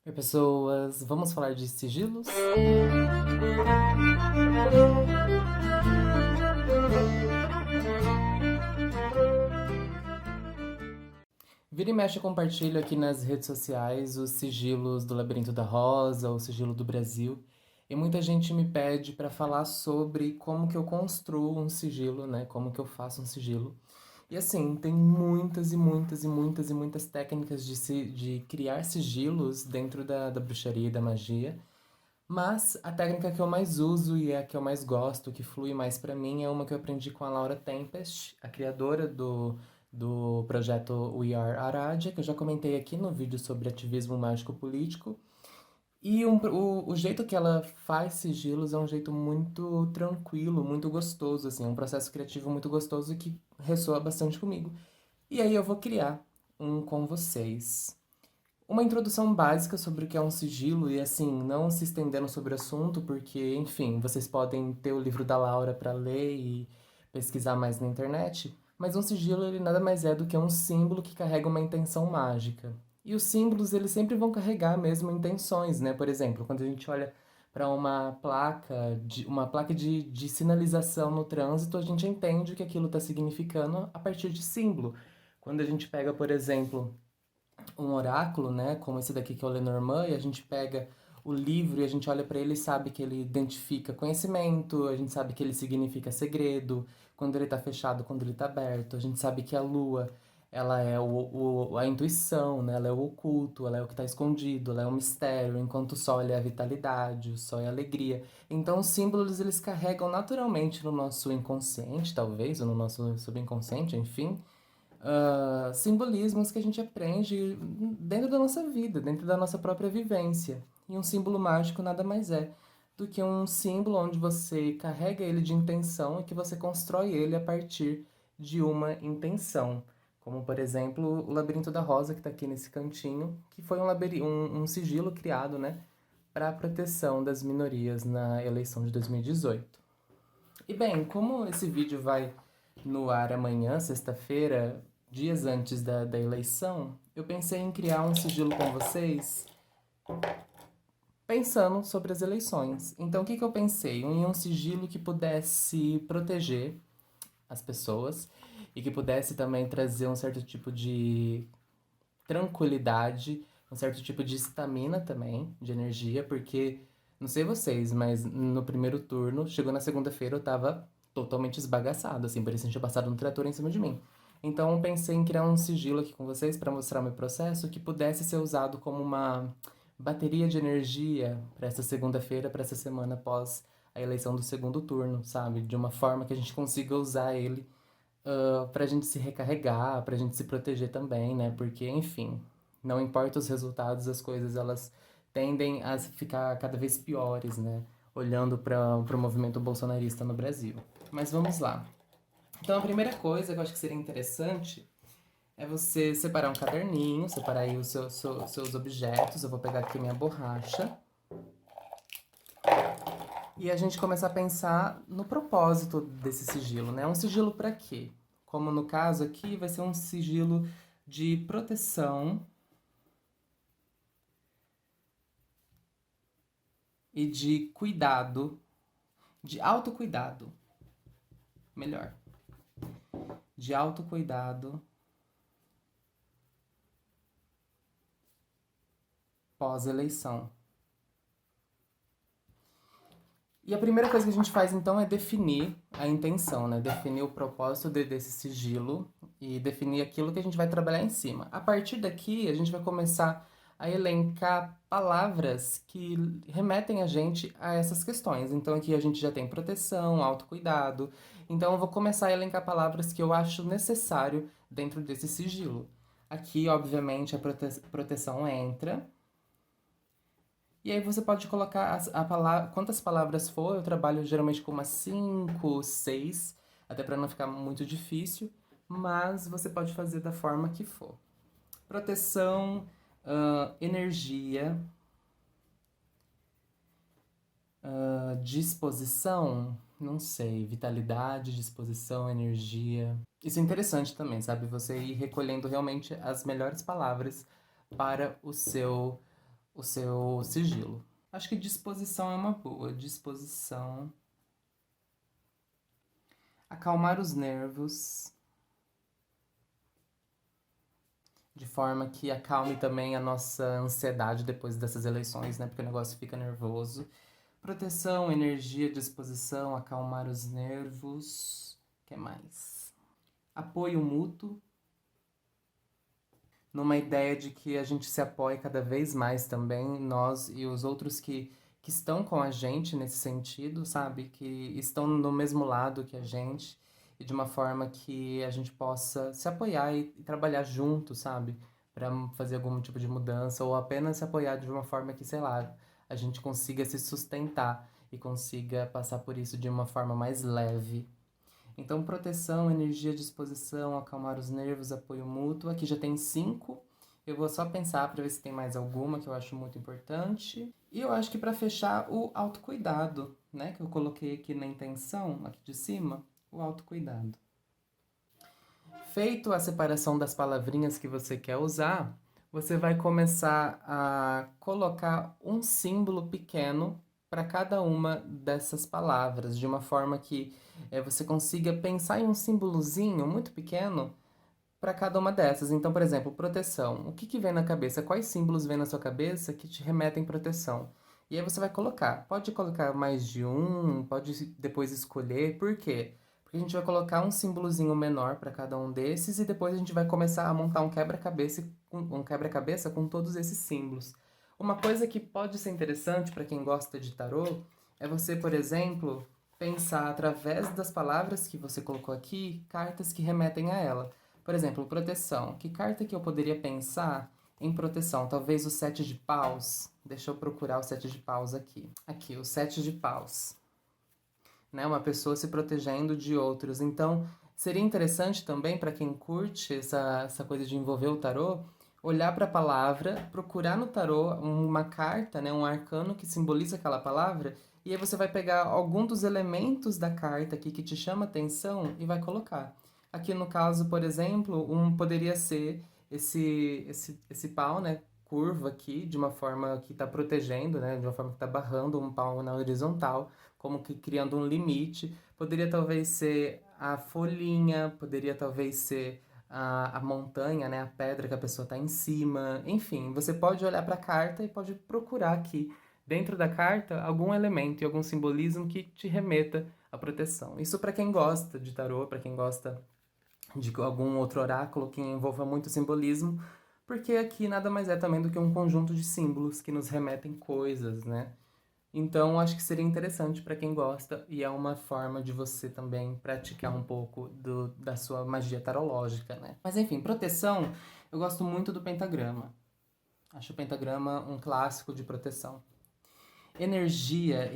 Oi, pessoas, vamos falar de sigilos? Vira e mexe, eu compartilho aqui nas redes sociais os sigilos do Labirinto da Rosa, o sigilo do Brasil. E muita gente me pede para falar sobre como que eu construo um sigilo, né? Como que eu faço um sigilo. E assim, tem muitas e muitas e muitas e muitas técnicas de criar sigilos dentro da bruxaria e da magia. Mas a técnica que eu mais uso e é a que eu mais gosto, que flui mais pra mim, é uma que eu aprendi com a Laura Tempest, a criadora do projeto We Are Aradia, que eu já comentei aqui no vídeo sobre ativismo mágico político. E o jeito que ela faz sigilos é um jeito muito tranquilo, muito gostoso, assim, é um processo criativo muito gostoso que ressoa bastante comigo. E aí eu vou criar um com vocês. Uma introdução básica sobre o que é um sigilo e assim, não se estendendo sobre o assunto, porque, enfim, vocês podem ter o livro da Laura para ler e pesquisar mais na internet, mas um sigilo ele nada mais é do que um símbolo que carrega uma intenção mágica. E os símbolos eles sempre vão carregar mesmo intenções, né? Por exemplo, quando a gente olha para uma placa de sinalização no trânsito, a gente entende o que aquilo está significando a partir de símbolo. Quando a gente pega, por exemplo, um oráculo, né, como esse daqui que é o Lenormand, e a gente pega o livro e a gente olha para ele e sabe que ele identifica conhecimento, a gente sabe que ele significa segredo, quando ele está fechado, quando ele está aberto, a gente sabe que a lua, ela é a intuição, né, ela é o oculto, ela é o que está escondido, ela é o mistério, enquanto o sol ele é a vitalidade, o sol é a alegria. Então os símbolos eles carregam naturalmente no nosso inconsciente, talvez, ou no nosso subconsciente, enfim, simbolismos que a gente aprende dentro da nossa vida, dentro da nossa própria vivência. E um símbolo mágico nada mais é do que um símbolo onde você carrega ele de intenção e que você constrói ele a partir de uma intenção. Como, por exemplo, o Labirinto da Rosa, que está aqui nesse cantinho, que foi um sigilo criado, né, para a proteção das minorias na eleição de 2018. E bem, como esse vídeo vai no ar amanhã, sexta-feira, dias antes da eleição, eu pensei em criar um sigilo com vocês pensando sobre as eleições. Então, o que eu pensei? Em um sigilo que pudesse proteger as pessoas e que pudesse também trazer um certo tipo de tranquilidade, um certo tipo de estamina também, de energia, porque, não sei vocês, mas no primeiro turno, chegou na segunda-feira, eu tava totalmente esbagaçado, assim, parecia que tinha passado um trator em cima de mim. Então, eu pensei em criar um sigilo aqui com vocês para mostrar o meu processo que pudesse ser usado como uma bateria de energia para essa segunda-feira, para essa semana após a eleição do segundo turno, sabe? De uma forma que a gente consiga usar ele pra gente se recarregar, pra gente se proteger também, né? Porque, enfim, não importa os resultados, as coisas elas tendem a ficar cada vez piores, né? Olhando para o movimento bolsonarista no Brasil. Mas vamos lá. Então, a primeira coisa que eu acho que seria interessante é você separar um caderninho, separar aí os seus objetos. Eu vou pegar aqui minha borracha. E a gente começar a pensar no propósito desse sigilo, né? Um sigilo para quê? Como no caso aqui, vai ser um sigilo de proteção e de cuidado, de autocuidado, melhor, de autocuidado pós-eleição. E a primeira coisa que a gente faz então é definir a intenção, né? Definir o propósito desse sigilo e definir aquilo que a gente vai trabalhar em cima. A partir daqui, a gente vai começar a elencar palavras que remetem a gente a essas questões. Então aqui a gente já tem proteção, autocuidado. Então eu vou começar a elencar palavras que eu acho necessário dentro desse sigilo. Aqui, obviamente, a proteção entra. E aí você pode colocar a palavra, quantas palavras for, eu trabalho geralmente com umas 5, 6, até para não ficar muito difícil, mas você pode fazer da forma que for. Proteção, energia, disposição, não sei, vitalidade, disposição, energia. Isso é interessante também, sabe? Você ir recolhendo realmente as melhores palavras para o seu o seu sigilo. Acho que disposição é uma boa. Disposição. Acalmar os nervos, de forma que acalme também a nossa ansiedade depois dessas eleições, né? Porque o negócio fica nervoso. Proteção, energia, disposição, acalmar os nervos. O que mais? Apoio mútuo, numa ideia de que a gente se apoie cada vez mais também, nós e os outros que estão com a gente nesse sentido, sabe? Que estão no mesmo lado que a gente, e de uma forma que a gente possa se apoiar e trabalhar junto, sabe? Para fazer algum tipo de mudança, ou apenas se apoiar de uma forma que, sei lá, a gente consiga se sustentar e consiga passar por isso de uma forma mais leve. Então, proteção, energia, disposição, acalmar os nervos, apoio mútuo. Aqui já tem 5. Eu vou só pensar para ver se tem mais alguma que eu acho muito importante. E eu acho que para fechar, o autocuidado, né? Que eu coloquei aqui na intenção, aqui de cima, o autocuidado. Feito a separação das palavrinhas que você quer usar, você vai começar a colocar um símbolo pequeno para cada uma dessas palavras, de uma forma que você consiga pensar em um símbolozinho muito pequeno para cada uma dessas. Então, por exemplo, proteção. O que vem na cabeça? Quais símbolos vêm na sua cabeça que te remetem proteção? E aí você vai colocar. Pode colocar mais de um, pode depois escolher. Por quê? Porque a gente vai colocar um símbolozinho menor para cada um desses e depois a gente vai começar a montar um quebra-cabeça com todos esses símbolos. Uma coisa que pode ser interessante para quem gosta de tarô é você, por exemplo, pensar através das palavras que você colocou aqui, cartas que remetem a ela. Por exemplo, proteção. Que carta que eu poderia pensar em proteção? Talvez o 7 de paus. Deixa eu procurar o 7 de paus aqui. Aqui, o 7 de paus. Né? Uma pessoa se protegendo de outros. Então, seria interessante também, para quem curte essa coisa de envolver o tarô, olhar para a palavra, procurar no tarô uma carta, né? Um arcano que simboliza aquela palavra, e aí você vai pegar algum dos elementos da carta aqui que te chama atenção e vai colocar. Aqui no caso, por exemplo, poderia ser esse pau, né? Curvo aqui, de uma forma que está protegendo, né? De uma forma que está barrando um pau na horizontal, como que criando um limite. Poderia talvez ser a folhinha, poderia talvez ser a montanha, né? A pedra que a pessoa está em cima. Enfim, você pode olhar para a carta e pode procurar aqui, dentro da carta, algum elemento e algum simbolismo que te remeta à proteção. Isso para quem gosta de tarô, para quem gosta de algum outro oráculo que envolva muito simbolismo, porque aqui nada mais é também do que um conjunto de símbolos que nos remetem coisas, né? Então, acho que seria interessante para quem gosta e é uma forma de você também praticar um pouco da sua magia tarológica, né? Mas enfim, proteção, eu gosto muito do pentagrama. Acho o pentagrama um clássico de proteção. Energia,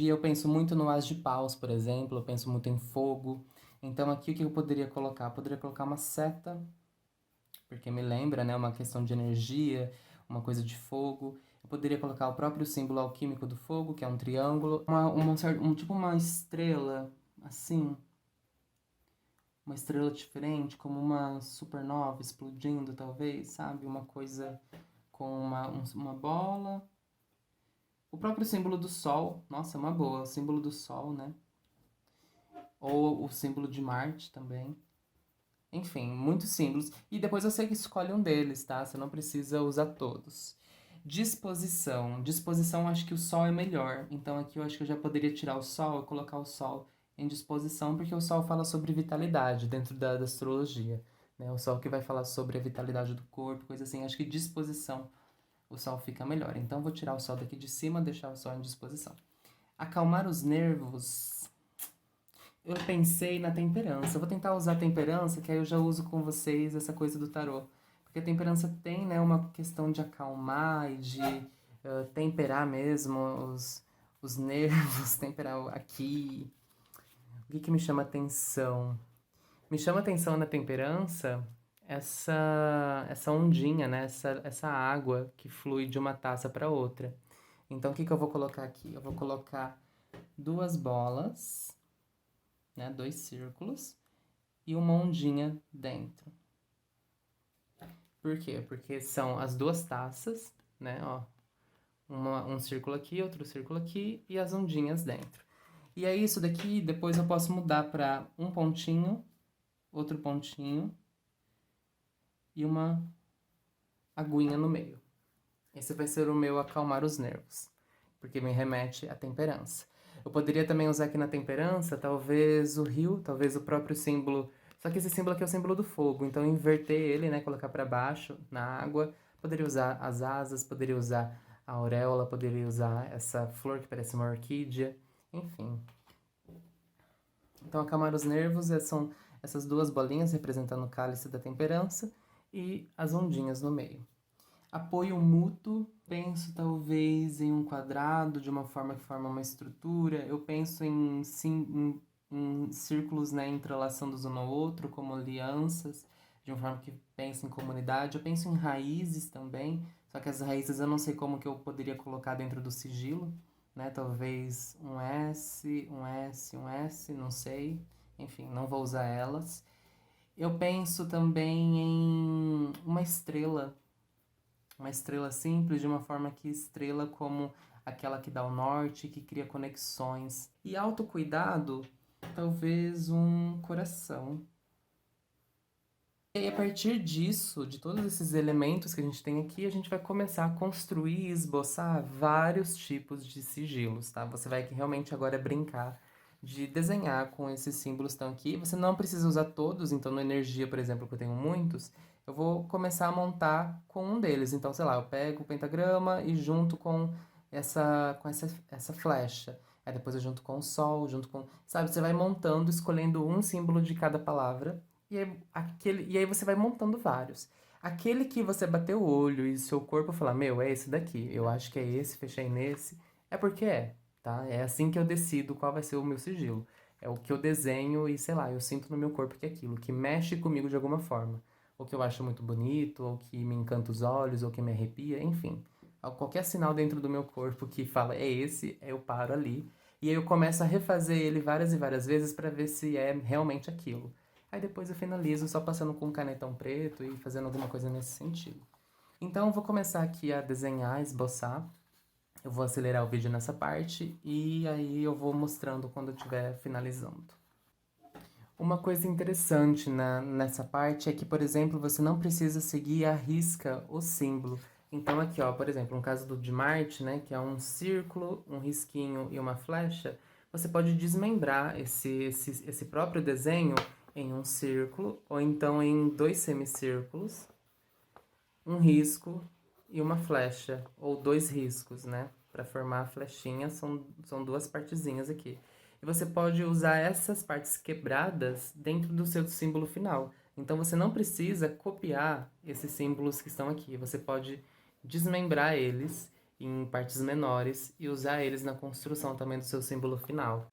eu penso muito no As de Paus, por exemplo, eu penso muito em fogo. Então aqui o que eu poderia colocar? Eu poderia colocar uma seta, porque me lembra, né, uma questão de energia, uma coisa de fogo. Eu poderia colocar o próprio símbolo alquímico do fogo, que é um triângulo, tipo uma estrela, assim, uma estrela diferente, como uma supernova explodindo, talvez, sabe? Uma coisa com uma bola. O próprio símbolo do sol, nossa, é uma boa, o símbolo do sol, né? Ou o símbolo de Marte também. Enfim, muitos símbolos. E depois você que escolhe um deles, tá? Você não precisa usar todos. Disposição. Disposição, acho que o sol é melhor. Então aqui eu acho que eu já poderia tirar o sol e colocar o sol em disposição, porque o sol fala sobre vitalidade dentro da astrologia. Né? O sol que vai falar sobre a vitalidade do corpo, coisa assim. Acho que disposição, o sol fica melhor. Então vou tirar o sol daqui de cima, deixar o sol em disposição. Acalmar os nervos. Eu pensei na temperança. Eu vou tentar usar a temperança, que aí eu já uso com vocês essa coisa do tarô. Porque a temperança tem, né, uma questão de acalmar e de temperar mesmo os nervos, temperar aqui. O que me chama atenção? Me chama atenção na temperança essa ondinha, né? Essa água que flui de uma taça para outra. Então, o que eu vou colocar aqui? Eu vou colocar 2 bolas, né? 2 círculos e uma ondinha dentro. Por quê? Porque são as 2 taças, né? Ó, um círculo aqui, outro círculo aqui e as ondinhas dentro. E aí isso daqui, depois eu posso mudar para um pontinho, outro pontinho e uma aguinha no meio. Esse vai ser o meu acalmar os nervos, porque me remete à temperança. Eu poderia também usar aqui na temperança, talvez o rio, talvez o próprio símbolo. Só que esse símbolo aqui é o símbolo do fogo, então inverter ele, né, colocar para baixo na água. Poderia usar as asas, poderia usar a auréola, poderia usar essa flor que parece uma orquídea, enfim. Então, acalmar os nervos são essas duas bolinhas representando o cálice da temperança e as ondinhas no meio. Apoio mútuo, penso talvez em um quadrado, de uma forma que forma uma estrutura. Eu penso em círculos, né, entrelaçando um ao outro, como alianças, de uma forma que pensa em comunidade. Eu penso em raízes também, só que as raízes eu não sei como que eu poderia colocar dentro do sigilo, né? Talvez um S, um S, um S, não sei. Enfim, não vou usar elas. Eu penso também em uma estrela simples, de uma forma que estrela como aquela que dá o norte, que cria conexões. E autocuidado, talvez um coração. E aí, a partir disso, de todos esses elementos que a gente tem aqui, a gente vai começar a construir e esboçar vários tipos de sigilos, tá? Você vai realmente agora brincar de desenhar com esses símbolos que estão aqui. Você não precisa usar todos, então no Energia, por exemplo, que eu tenho muitos, eu vou começar a montar com um deles. Então, sei lá, eu pego o pentagrama e junto com essa flecha. Aí depois eu junto com o sol, junto com... Sabe, você vai montando, escolhendo um símbolo de cada palavra. E aí você vai montando vários. Aquele que você bateu o olho e seu corpo falar, meu, é esse daqui, eu acho que é esse, fechei nesse, é porque é, tá? É assim que eu decido qual vai ser o meu sigilo. É o que eu desenho e, sei lá, eu sinto no meu corpo que é aquilo, que mexe comigo de alguma forma. Ou que eu acho muito bonito, ou que me encanta os olhos, ou que me arrepia, enfim. Qualquer sinal dentro do meu corpo que fala, é esse, eu paro ali. E aí eu começo a refazer ele várias e várias vezes para ver se é realmente aquilo. Aí depois eu finalizo só passando com um canetão preto e fazendo alguma coisa nesse sentido. Então eu vou começar aqui a desenhar, esboçar. Eu vou acelerar o vídeo nessa parte e aí eu vou mostrando quando eu estiver finalizando. Uma coisa interessante nessa parte é que, por exemplo, você não precisa seguir à risca o símbolo. Então aqui, ó, por exemplo, no caso de Marte, né, que é um círculo, um risquinho e uma flecha, você pode desmembrar esse próprio desenho em um círculo, ou então em dois semicírculos, um risco e uma flecha, ou dois riscos, né? Para formar a flechinha, são duas partezinhas aqui. E você pode usar essas partes quebradas dentro do seu símbolo final. Então você não precisa copiar esses símbolos que estão aqui. Você pode desmembrar eles em partes menores e usar eles na construção também do seu símbolo final.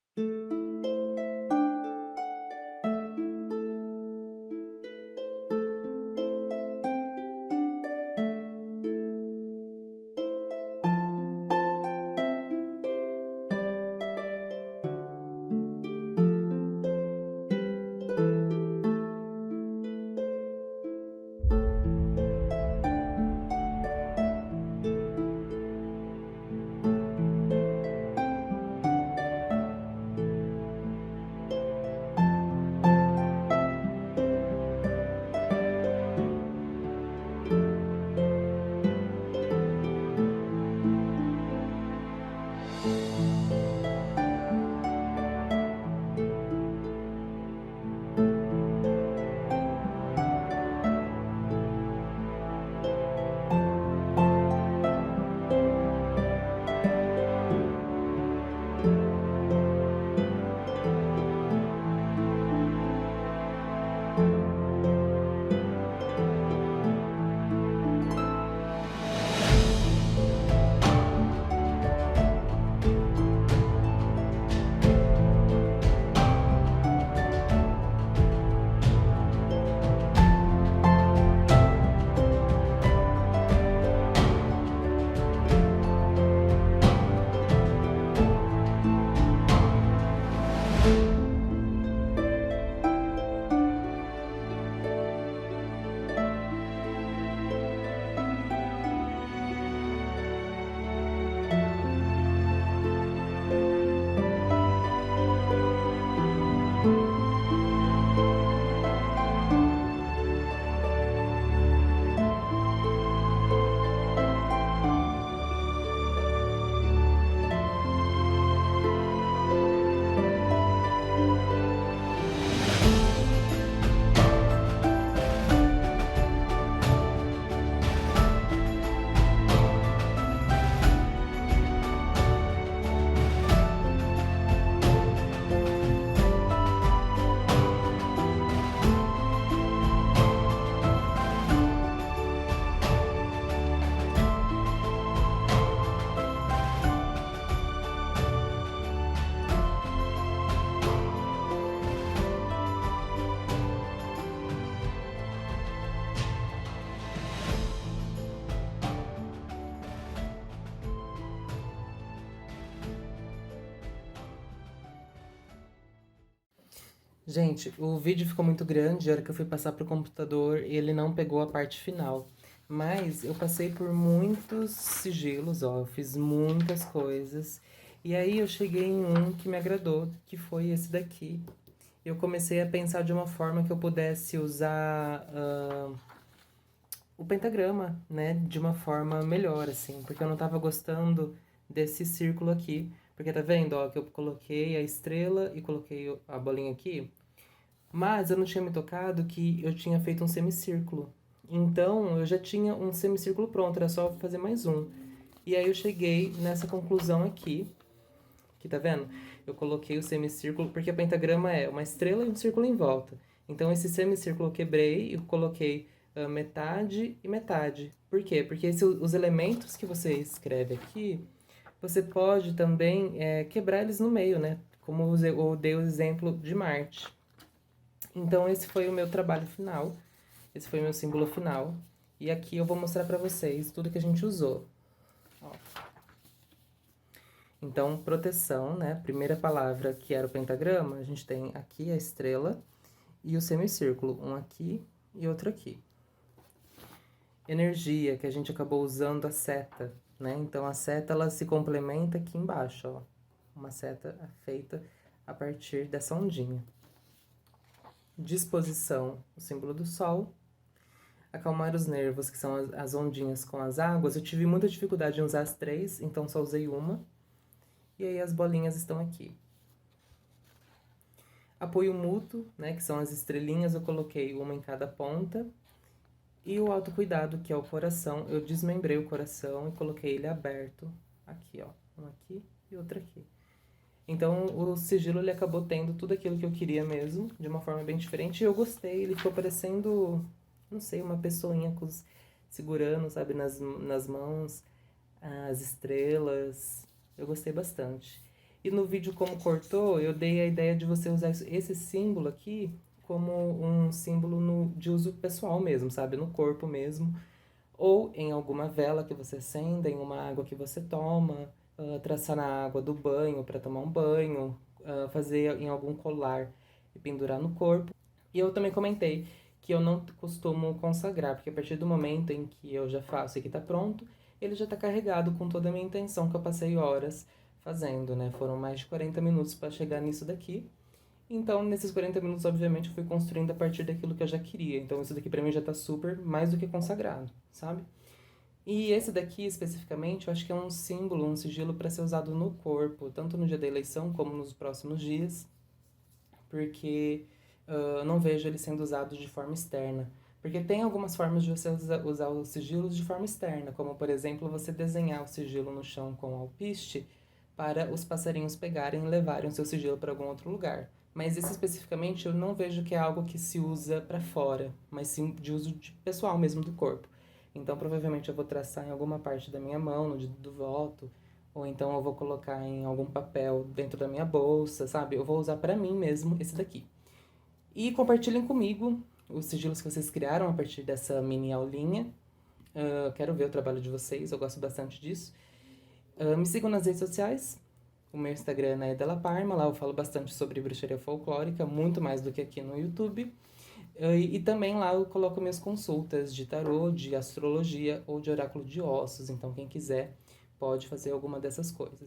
Gente, o vídeo ficou muito grande, a hora que eu fui passar pro computador, ele não pegou a parte final. Mas eu passei por muitos sigilos, ó, eu fiz muitas coisas. E aí eu cheguei em um que me agradou, que foi esse daqui. Eu comecei a pensar de uma forma que eu pudesse usar o pentagrama, né, de uma forma melhor, assim, porque eu não tava gostando desse círculo aqui. Porque tá vendo, ó, que eu coloquei a estrela e coloquei a bolinha aqui? Mas eu não tinha me tocado que eu tinha feito um semicírculo. Então, eu já tinha um semicírculo pronto, era só fazer mais um. E aí eu cheguei nessa conclusão aqui, que tá vendo? Eu coloquei o semicírculo, porque a pentagrama é uma estrela e um círculo em volta. Então, esse semicírculo eu quebrei e coloquei metade e metade. Por quê? Porque os elementos que você escreve aqui, você pode também quebrar eles no meio, né? Como eu dei o exemplo de Marte. Então, esse foi o meu trabalho final. Esse foi o meu símbolo final. E aqui eu vou mostrar pra vocês tudo que a gente usou. Ó. Então, proteção, né? Primeira palavra, que era o pentagrama, a gente tem aqui a estrela e o semicírculo. Um aqui e outro aqui. Energia, que a gente acabou usando a seta, né? Então, a seta, ela se complementa aqui embaixo, ó. Uma seta feita a partir dessa ondinha. Disposição, o símbolo do sol. Acalmar os nervos, que são as ondinhas com as águas. Eu tive muita dificuldade em usar as três, então só usei uma. E aí as bolinhas estão aqui. Apoio mútuo, né, que são as estrelinhas, eu coloquei uma em cada ponta. E o autocuidado, que é o coração, eu desmembrei o coração e coloquei ele aberto. Aqui, ó. Um aqui e outro aqui. Então, o sigilo, ele acabou tendo tudo aquilo que eu queria mesmo, de uma forma bem diferente. E eu gostei, ele ficou parecendo, não sei, uma pessoinha segurando, sabe, nas mãos, as estrelas. Eu gostei bastante. E no vídeo como cortou, eu dei a ideia de você usar esse símbolo aqui como um símbolo de uso pessoal mesmo, sabe? No corpo mesmo. Ou em alguma vela que você acenda, em uma água que você toma, traçar na água do banho para tomar um banho, fazer em algum colar e pendurar no corpo. E eu também comentei que eu não costumo consagrar, porque a partir do momento em que eu já faço e que tá pronto, ele já tá carregado com toda a minha intenção que eu passei horas fazendo, né? Foram mais de 40 minutos para chegar nisso daqui. Então, nesses 40 minutos, obviamente, eu fui construindo a partir daquilo que eu já queria. Então, isso daqui pra mim já tá super mais do que consagrado, sabe? E esse daqui, especificamente, eu acho que é um símbolo, um sigilo para ser usado no corpo, tanto no dia da eleição como nos próximos dias, porque eu não vejo ele sendo usado de forma externa. Porque tem algumas formas de você usar os sigilos de forma externa, como, por exemplo, você desenhar o sigilo no chão com alpiste para os passarinhos pegarem e levarem o seu sigilo para algum outro lugar. Mas esse especificamente eu não vejo que é algo que se usa para fora, mas sim de uso pessoal mesmo do corpo. Então provavelmente eu vou traçar em alguma parte da minha mão, no dia do voto, ou então eu vou colocar em algum papel dentro da minha bolsa, sabe? Eu vou usar para mim mesmo esse daqui. E compartilhem comigo os sigilos que vocês criaram a partir dessa mini aulinha. Quero ver o trabalho de vocês, eu gosto bastante disso. Me sigam nas redes sociais. O meu Instagram é Della Parma, lá eu falo bastante sobre bruxaria folclórica, muito mais do que aqui no YouTube. E também lá eu coloco minhas consultas de tarô, de astrologia ou de oráculo de ossos. Então, quem quiser pode fazer alguma dessas coisas.